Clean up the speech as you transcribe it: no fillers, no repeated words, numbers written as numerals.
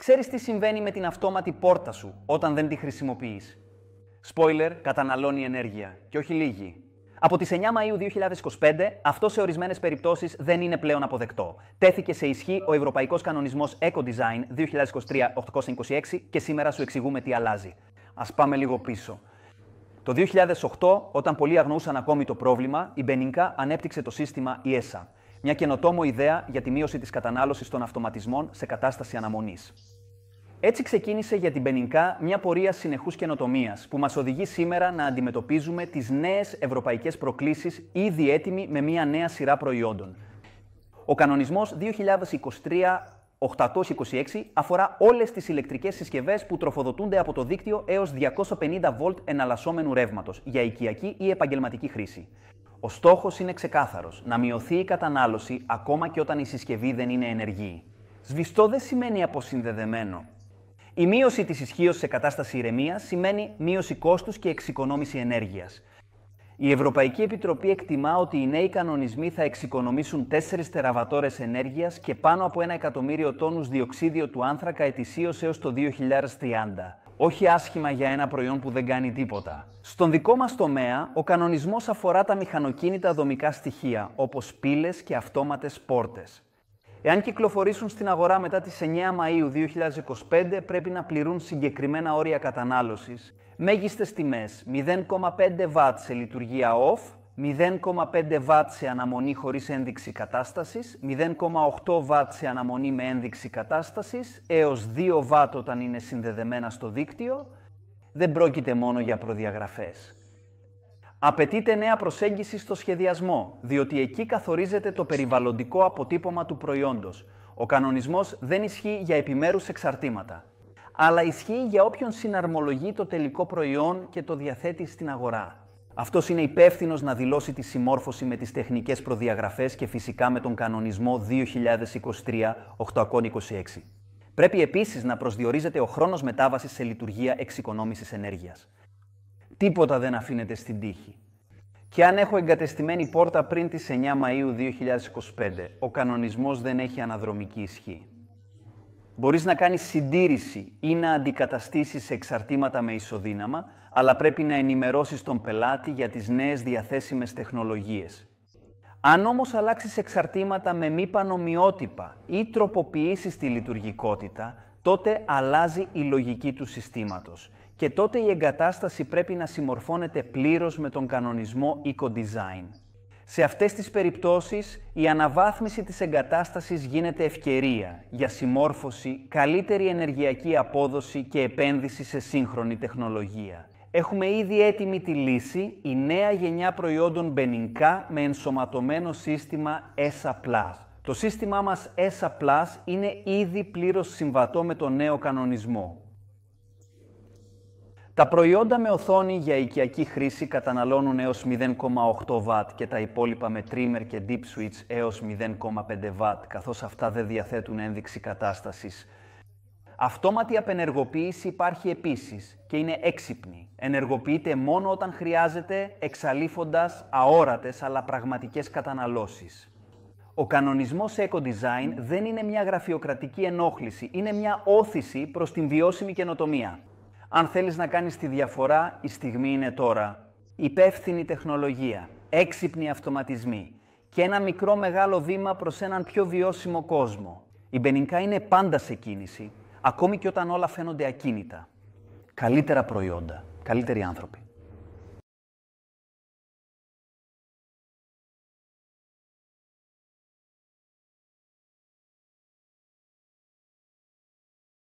ξέρεις τι συμβαίνει με την αυτόματη πόρτα σου όταν δεν τη χρησιμοποιείς. Spoiler, καταναλώνει ενέργεια και όχι λίγη. Από τις 9 Μαΐου 2025, αυτό σε ορισμένες περιπτώσεις δεν είναι πλέον αποδεκτό. Τέθηκε σε ισχύ ο Ευρωπαϊκός Κανονισμός Ecodesign 2023-826 και σήμερα σου εξηγούμε τι αλλάζει. Ας πάμε λίγο πίσω. Το 2008, όταν πολλοί αγνοούσαν ακόμη το πρόβλημα, η Μπενινκά ανέπτυξε το σύστημα ESA, μια καινοτόμο ιδέα για τη μείωση της κατανάλωσης των αυτοματισμών σε κατάσταση αναμονής. Έτσι ξεκίνησε για την Μπενινκά μια πορεία συνεχούς καινοτομίας που μας οδηγεί σήμερα να αντιμετωπίζουμε τις νέες ευρωπαϊκές προκλήσεις ήδη έτοιμοι με μια νέα σειρά προϊόντων. Ο κανονισμός 2023-826 αφορά όλες τις ηλεκτρικές συσκευές που τροφοδοτούνται από το δίκτυο έως 250 βολτ εναλλασσόμενου ρεύματος για οικιακή ή επαγγελματική χρήση. Ο στόχος είναι ξεκάθαρος, να μειωθεί η κατανάλωση ακόμα και όταν η συσκευή δεν είναι ενεργή. Σβηστό δεν σημαίνει αποσυνδεδεμένο. Η μείωση της ισχύως σε κατάσταση ηρεμίας σημαίνει μείωση κόστους και εξοικονόμηση ενέργειας. Η Ευρωπαϊκή Επιτροπή εκτιμά ότι οι νέοι κανονισμοί θα εξοικονομήσουν 4 τεραβατόρες ενέργειας και πάνω από 1 εκατομμύριο τόνους διοξίδιο του άνθρακα ετησίως έως το 2030. Όχι άσχημα για ένα προϊόν που δεν κάνει τίποτα. Στον δικό μας τομέα, ο κανονισμός αφορά τα μηχανοκίνητα δομικά στοιχεία, όπως πύλες και αυτόματες πόρτες. Εάν κυκλοφορήσουν στην αγορά μετά τις 9 Μαΐου 2025, πρέπει να πληρούν συγκεκριμένα όρια κατανάλωσης. Μέγιστες τιμές 0,5 W σε λειτουργία off, 0,5 W σε αναμονή χωρίς ένδειξη κατάστασης, 0,8 W σε αναμονή με ένδειξη κατάστασης, έως 2 W όταν είναι συνδεδεμένα στο δίκτυο. Δεν πρόκειται μόνο για προδιαγραφές. Απαιτείται νέα προσέγγιση στο σχεδιασμό, διότι εκεί καθορίζεται το περιβαλλοντικό αποτύπωμα του προϊόντος. Ο κανονισμός δεν ισχύει για επιμέρους εξαρτήματα, αλλά ισχύει για όποιον συναρμολογεί το τελικό προϊόν και το διαθέτει στην αγορά. Αυτός είναι υπεύθυνος να δηλώσει τη συμμόρφωση με τις τεχνικές προδιαγραφές και φυσικά με τον κανονισμό 2023-826. Πρέπει επίσης να προσδιορίζεται ο χρόνος μετάβασης σε λειτουργία εξοικονόμησης ενέργειας. Τίποτα δεν αφήνεται στην τύχη. Και αν έχω εγκατεστημένη πόρτα πριν τις 9 Μαΐου 2025, ο κανονισμός δεν έχει αναδρομική ισχύ. Μπορείς να κάνεις συντήρηση ή να αντικαταστήσεις εξαρτήματα με ισοδύναμα, αλλά πρέπει να ενημερώσεις τον πελάτη για τις νέες διαθέσιμες τεχνολογίες. Αν όμως αλλάξεις εξαρτήματα με μη πανομοιότυπα ή τροποποιήσεις τη λειτουργικότητα, τότε αλλάζει η λογική του συστήματος. Και τότε η εγκατάσταση πρέπει να συμμορφώνεται πλήρως με τον κανονισμό Ecodesign. Σε αυτές τις περιπτώσεις, η αναβάθμιση της εγκατάστασης γίνεται ευκαιρία για συμμόρφωση, καλύτερη ενεργειακή απόδοση και επένδυση σε σύγχρονη τεχνολογία. Έχουμε ήδη έτοιμη τη λύση, η νέα γενιά προϊόντων Μπενινκά με ενσωματωμένο σύστημα ESA+. Το σύστημά μας ESA+ είναι ήδη πλήρως συμβατό με τον νέο κανονισμό. Τα προϊόντα με οθόνη για οικιακή χρήση καταναλώνουν έως 0,8 W και τα υπόλοιπα με trimmer και deep switch έως 0,5 W, καθώς αυτά δεν διαθέτουν ένδειξη κατάστασης. Αυτόματη απενεργοποίηση υπάρχει επίσης και είναι έξυπνη. Ενεργοποιείται μόνο όταν χρειάζεται, εξαλείφοντας αόρατες αλλά πραγματικές καταναλώσεις. Ο κανονισμός Ecodesign δεν είναι μια γραφειοκρατική ενόχληση, είναι μια όθηση προς την βιώσιμη καινοτομία. Αν θέλεις να κάνεις τη διαφορά, η στιγμή είναι τώρα. Υπεύθυνη τεχνολογία, έξυπνοι αυτοματισμοί και ένα μικρό μεγάλο βήμα προς έναν πιο βιώσιμο κόσμο. Η Μπενινκά είναι πάντα σε κίνηση, ακόμη και όταν όλα φαίνονται ακίνητα. Καλύτερα προϊόντα, καλύτεροι άνθρωποι.